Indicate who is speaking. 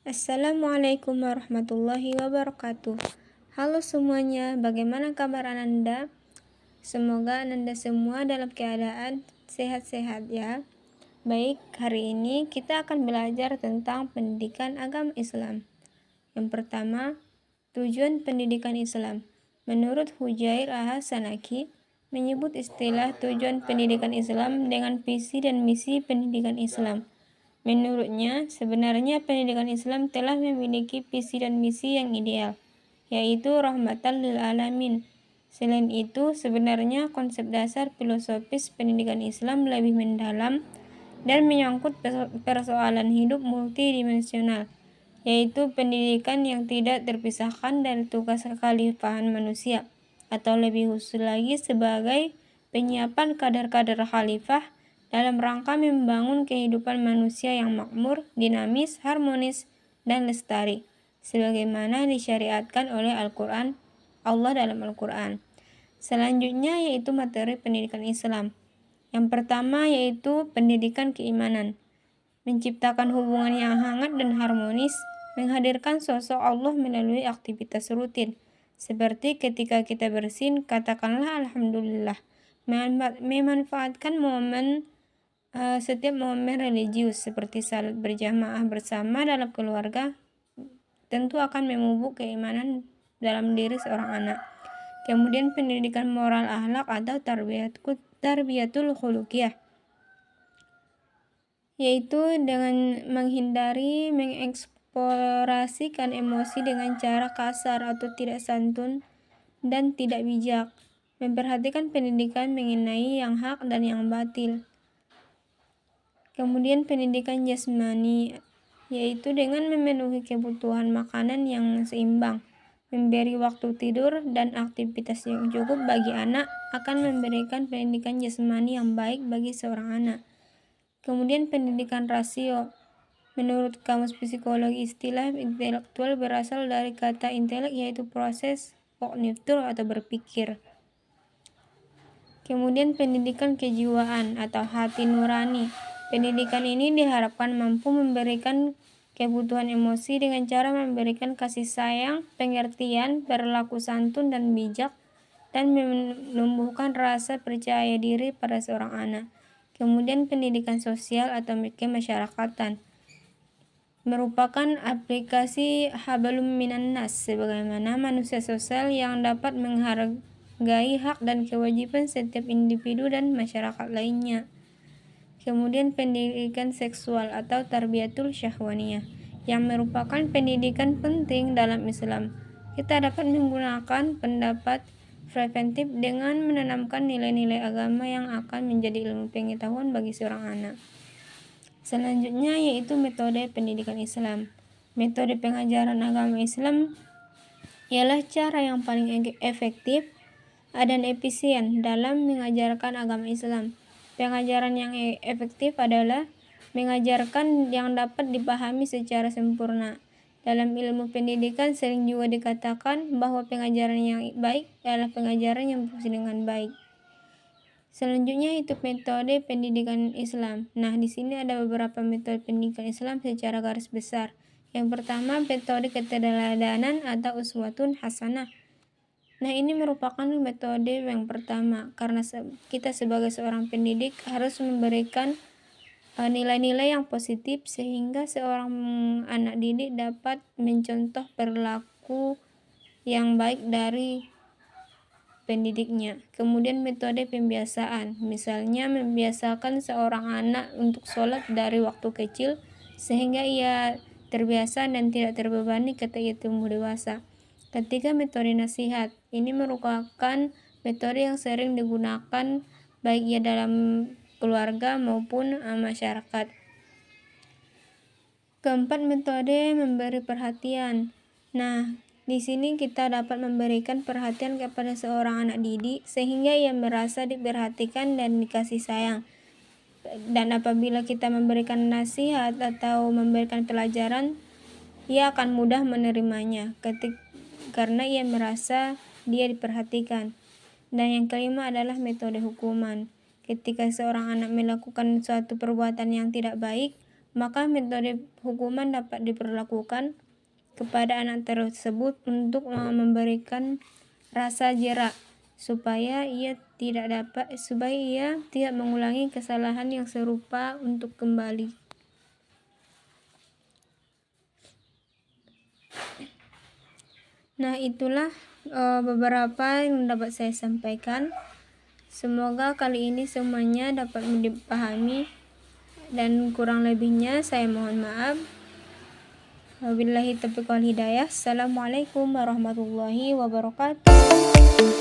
Speaker 1: Assalamualaikum warahmatullahi wabarakatuh. Halo semuanya, bagaimana kabar Ananda? Semoga Ananda semua dalam keadaan sehat-sehat ya. Baik, hari ini kita akan belajar tentang pendidikan agama Islam. Yang pertama, tujuan pendidikan Islam. Menurut Hujair Al-Hasanaki, menyebut istilah tujuan pendidikan Islam dengan visi dan misi pendidikan Islam. Menurutnya, sebenarnya pendidikan Islam telah memiliki visi dan misi yang ideal, yaitu rahmatan lil alamin. Selain itu, sebenarnya konsep dasar filosofis pendidikan Islam lebih mendalam dan menyangkut persoalan hidup multidimensional, yaitu pendidikan yang tidak terpisahkan dari tugas kekhalifahan manusia, atau lebih khusus lagi sebagai penyiapan kadar-kadar khalifah dalam rangka membangun kehidupan manusia yang makmur, dinamis, harmonis, dan lestari, sebagaimana disyariatkan oleh Al-Quran, Allah dalam Al-Quran. Selanjutnya yaitu materi pendidikan Islam. Yang pertama yaitu pendidikan keimanan. Menciptakan hubungan yang hangat dan harmonis, menghadirkan sosok Allah melalui aktivitas rutin. Seperti ketika kita bersin, katakanlah Alhamdulillah. Memanfaatkan setiap momen religius seperti salat berjamaah bersama dalam keluarga tentu akan memupuk keimanan dalam diri seorang anak. Kemudian pendidikan moral akhlak atau tarbiyatul khuluqiyah, yaitu dengan menghindari mengeksplorasikan emosi dengan cara kasar atau tidak santun dan tidak bijak. Memperhatikan pendidikan mengenai yang hak dan yang batil. Kemudian pendidikan jasmani, yaitu dengan memenuhi kebutuhan makanan yang seimbang, memberi waktu tidur dan aktivitas yang cukup bagi anak akan memberikan pendidikan jasmani yang baik bagi seorang anak. Kemudian pendidikan rasio. Menurut Kamus Psikologi, istilah intelektual berasal dari kata intelek, yaitu proses kognitif atau berpikir. Kemudian pendidikan kejiwaan atau hati nurani. Pendidikan ini diharapkan mampu memberikan kebutuhan emosi dengan cara memberikan kasih sayang, pengertian, berlaku santun dan bijak, dan menumbuhkan rasa percaya diri pada seorang anak. Kemudian pendidikan sosial atau kemasyarakatan merupakan aplikasi hablum minan nas, sebagaimana manusia sosial yang dapat menghargai hak dan kewajiban setiap individu dan masyarakat lainnya. Kemudian pendidikan seksual atau tarbiyatul syahwaniyah, yang merupakan pendidikan penting dalam Islam. Kita dapat menggunakan pendapat preventif dengan menanamkan nilai-nilai agama yang akan menjadi ilmu pengetahuan bagi seorang anak. Selanjutnya yaitu metode pendidikan Islam. Metode pengajaran agama Islam ialah cara yang paling efektif dan efisien dalam mengajarkan agama Islam. Pengajaran yang efektif adalah mengajarkan yang dapat dipahami secara sempurna. Dalam ilmu pendidikan sering juga dikatakan bahwa pengajaran yang baik adalah pengajaran yang berfungsi dengan baik. Selanjutnya itu metode pendidikan Islam. Nah, di sini ada beberapa metode pendidikan Islam secara garis besar. Yang pertama, metode keteladanan atau uswatun hasanah. Nah, ini merupakan metode yang pertama karena kita sebagai seorang pendidik harus memberikan nilai-nilai yang positif sehingga seorang anak didik dapat mencontoh perilaku yang baik dari pendidiknya. Kemudian metode pembiasaan, misalnya membiasakan seorang anak untuk sholat dari waktu kecil sehingga ia terbiasa dan tidak terbebani ketika ia tumbuh dewasa. Ketiga, metode nasihat. Ini merupakan metode yang sering digunakan baik ia dalam keluarga maupun masyarakat. Keempat, metode memberi perhatian. Nah, di sini kita dapat memberikan perhatian kepada seorang anak didik sehingga ia merasa diperhatikan dan dikasih sayang. Dan apabila kita memberikan nasihat atau memberikan pelajaran, ia akan mudah menerimanya karena ia merasa dia diperhatikan. Dan yang kelima adalah metode hukuman. Ketika seorang anak melakukan suatu perbuatan yang tidak baik, maka metode hukuman dapat diperlakukan kepada anak tersebut untuk memberikan rasa jera supaya ia tidak mengulangi kesalahan yang serupa untuk kembali. Nah, itulah beberapa yang dapat saya sampaikan. Semoga kali ini semuanya dapat dipahami, dan kurang lebihnya saya mohon maaf. Wabillahi taufiq wal hidayah. Assalamualaikum warahmatullahi wabarakatuh.